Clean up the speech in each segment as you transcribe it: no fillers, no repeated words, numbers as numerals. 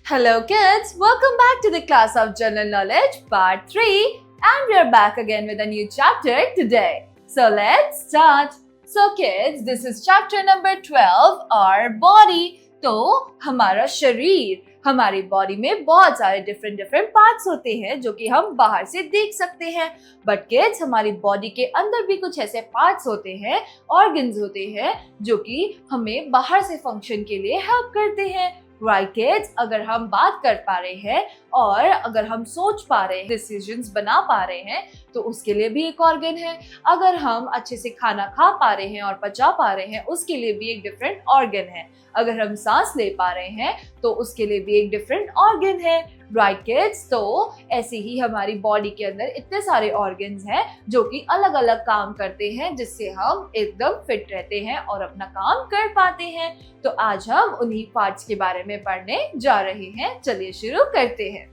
Hello kids, welcome back to the class of General Knowledge Part 3 and we are back again with a new chapter today. So let's start. So kids, this is chapter number 12, our body. तो हमारा शरीर, हमारी body में बहुत सारे different parts होते हैं जो कि हम बाहर से देख सकते हैं. बट किड्स, हमारी बॉडी के अंदर भी कुछ ऐसे पार्ट्स होते हैं, ऑर्गन्स होते हैं जो कि हमें बाहर से फंक्शन के लिए हेल्प करते हैं. राइट किड्स, अगर हम बात कर पा रहे हैं और अगर हम सोच पा रहे हैं, डिसीजंस बना पा रहे हैं, तो उसके लिए भी एक ऑर्गन है. अगर हम अच्छे से खाना खा पा रहे हैं और पचा पा रहे हैं, उसके लिए भी एक डिफरेंट ऑर्गन है. अगर हम सांस ले पा रहे हैं तो उसके लिए भी एक डिफरेंट ऑर्गन है. राइट किड्स, तो ऐसे ही हमारी बॉडी के अंदर इतने सारे ऑर्गन्स हैं जो कि अलग अलग काम करते हैं, जिससे हम एकदम फिट रहते हैं और अपना काम कर पाते हैं. तो आज हम उन्हीं पार्ट्स के बारे में पढ़ने जा रहे हैं. चलिए शुरू करते हैं.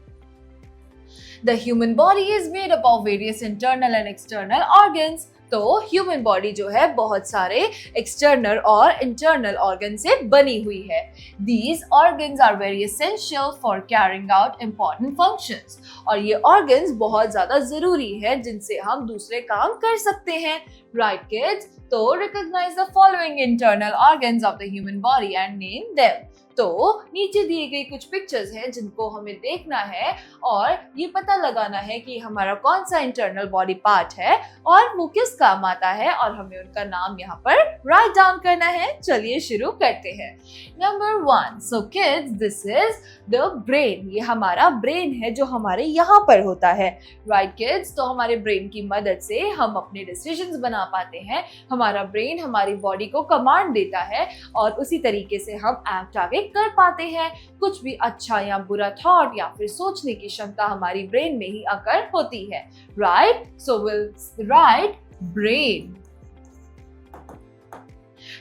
The human body is made up of various internal and external organs. तो ह्यूमन बॉडी जो है बहुत सारे एक्सटर्नल और इंटरनल ऑर्गन से बनी हुई है. These organs are very essential for carrying out important functions. और ये ऑर्गन्स बहुत ज्यादा जरूरी है जिनसे हम दूसरे काम कर सकते हैं. Right kids? तो recognize the following internal organs of the human body and name them. तो नीचे दिए गए कुछ पिक्चर्स हैं जिनको हमें देखना है और ये पता लगाना है कि हमारा कौन सा इंटरनल बॉडी पार्ट है और वो किस काम आता है, और हमें उनका नाम यहाँ पर राइट डाउन करना है. चलिए शुरू करते हैं. Number 1. So kids, this is the brain. ये हमारा ब्रेन है जो हमारे यहाँ पर होता है. राइट किड्स, तो हमारे ब्रेन की मदद से हम अपने डिसीजंस बना पाते हैं. हमारा ब्रेन हमारी बॉडी को कमांड देता है और उसी तरीके से हम एक्ट आगे कर पाते हैं. कुछ भी अच्छा या बुरा थॉट या फिर सोचने की क्षमता हमारी ब्रेन में ही अकर होती है. Right, so will write brain.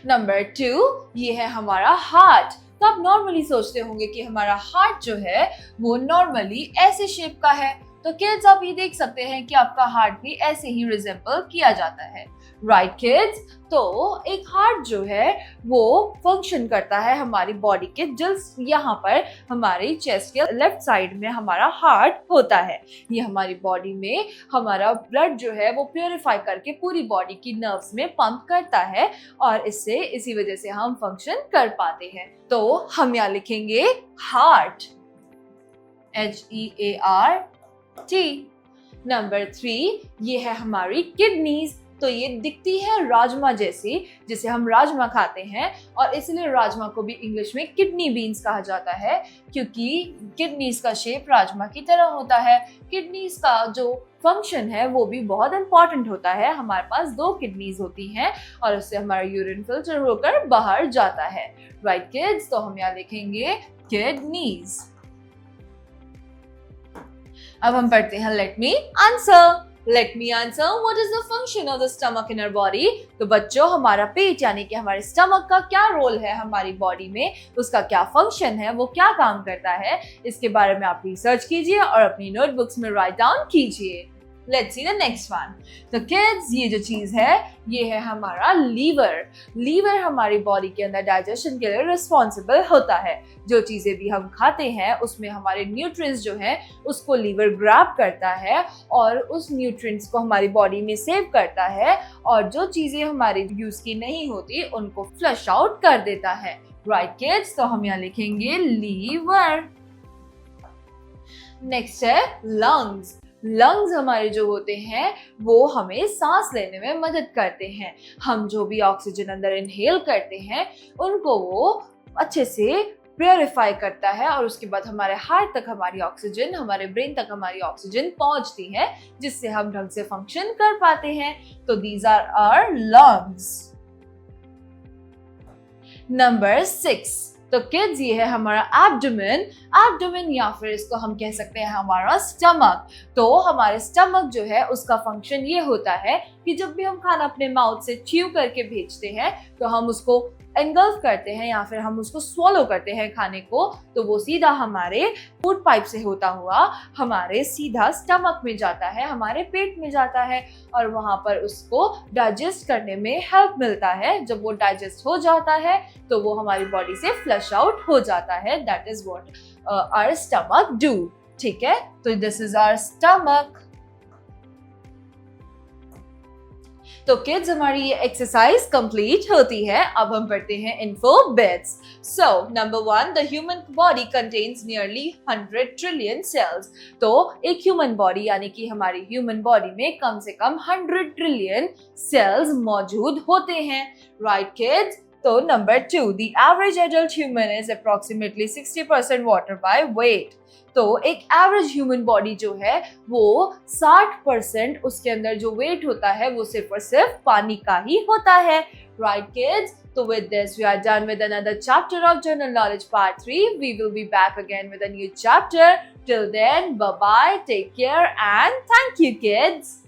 Number 2, ये है हमारा हार्ट. तो आप नॉर्मली सोचते होंगे कि हमारा हार्ट जो है वो नॉर्मली ऐसे शेप का है. तो किड्स, आप ये देख सकते हैं कि आपका हार्ट भी ऐसे ही रिजेंबल किया जाता है. राइट किड्स, तो एक हार्ट जो है वो फंक्शन करता है हमारी बॉडी के जस्ट यहाँ पर हमारी चेस्ट के लेफ्ट साइड में हमारा हार्ट होता है. ये हमारी बॉडी में हमारा ब्लड जो है वो प्योरीफाई करके पूरी बॉडी की नर्व्स में पंप करता है और इसी वजह से हम फंक्शन कर पाते हैं. तो हम यहाँ लिखेंगे हार्ट, HEART. नंबर 3, ये है हमारी किडनीज. तो ये दिखती है राजमा जैसी, जिसे हम राजमा खाते हैं और इसलिए राजमा को भी इंग्लिश में किडनी बीन्स कहा जाता है, क्योंकि किडनीज का शेप राजमा की तरह होता है. किडनीज का जो फंक्शन है वो भी बहुत इंपॉर्टेंट होता है. हमारे पास 2 किडनीज होती हैं और उससे हमारा यूरिन फिल्टर होकर बाहर जाता है. राइट किड्स, तो हम यहाँ लिखेंगे किडनीज. अब हम पढ़ते हैं let me answer. Let me answer. What is the function of the stomach in our body? तो बच्चों, हमारा पेट यानी कि हमारे स्टमक का क्या रोल है हमारी बॉडी में, उसका क्या फंक्शन है, वो क्या काम करता है, इसके बारे में आप रिसर्च कीजिए और अपनी नोटबुक्स में राइट डाउन कीजिए. Let's see the next one. तो kids, ये जो चीज है ये है हमारा लीवर. लीवर हमारी बॉडी के अंदर डाइजेशन के लिए रिस्पॉन्सिबल होता है. जो चीजें भी हम खाते हैं उसमें हमारे न्यूट्रिएंट्स जो हैं उसको लीवर ग्रैब करता है और उस न्यूट्रिएंट्स को हमारी बॉडी में सेव करता है और जो चीजें हमारे यूज की नहीं होती उनको फ्लश आउट कर देता है. राइट किड्स, तो हम यहाँ लिखेंगे लीवर. नेक्स्ट है लंग्स. लंग्स हमारे जो होते हैं वो हमें सांस लेने में मदद करते हैं. हम जो भी ऑक्सीजन अंदर इनहेल करते हैं उनको वो अच्छे से प्योरीफाई करता है और उसके बाद हमारे हार्ट तक हमारी ऑक्सीजन, हमारे ब्रेन तक हमारी ऑक्सीजन पहुंचती है, जिससे हम ढंग से फंक्शन कर पाते हैं. तो these are our lungs. Number 6. तो किड्स, ये है हमारा एब्डोमेन. एब्डोमेन या फिर इसको हम कह सकते हैं हमारा स्टमक. तो हमारे स्टमक जो है उसका फंक्शन ये होता है कि जब भी हम खाना अपने माउथ से च्यू करके भेजते हैं तो हम उसको एंगल्फ करते हैं या फिर हम उसको स्वॉलो करते हैं खाने को, तो वो सीधा हमारे फूड पाइप से होता हुआ हमारे सीधा स्टमक में जाता है, हमारे पेट में जाता है और वहां पर उसको डाइजेस्ट करने में हेल्प मिलता है. जब वो डाइजेस्ट हो जाता है तो वो हमारी बॉडी से फ्लश आउट हो जाता है. That is what our stomach do. ठीक है, तो this is our stomach. तो किड्स हमारी ये एक्सरसाइज कंप्लीट होती है. अब हम पढ़ते हैं info bits. So number 1, the human body contains nearly 100 trillion cells. तो एक ह्यूमन बॉडी यानी कि हमारी ह्यूमन बॉडी में कम से कम 100 ट्रिलियन सेल्स मौजूद होते हैं. Right kids. तो number 2, the average adult human is approximately 60% water by weight. तो एक एवरेज ह्यूमन बॉडी जो है वो 60% उसके अंदर जो वेट होता है वो सिर्फ और सिर्फ पानी का ही होता है. Right kids. So with this we are done with another chapter of General Knowledge Part 3. We will be back again with a new chapter. Till then, bye bye, take care and thank you kids.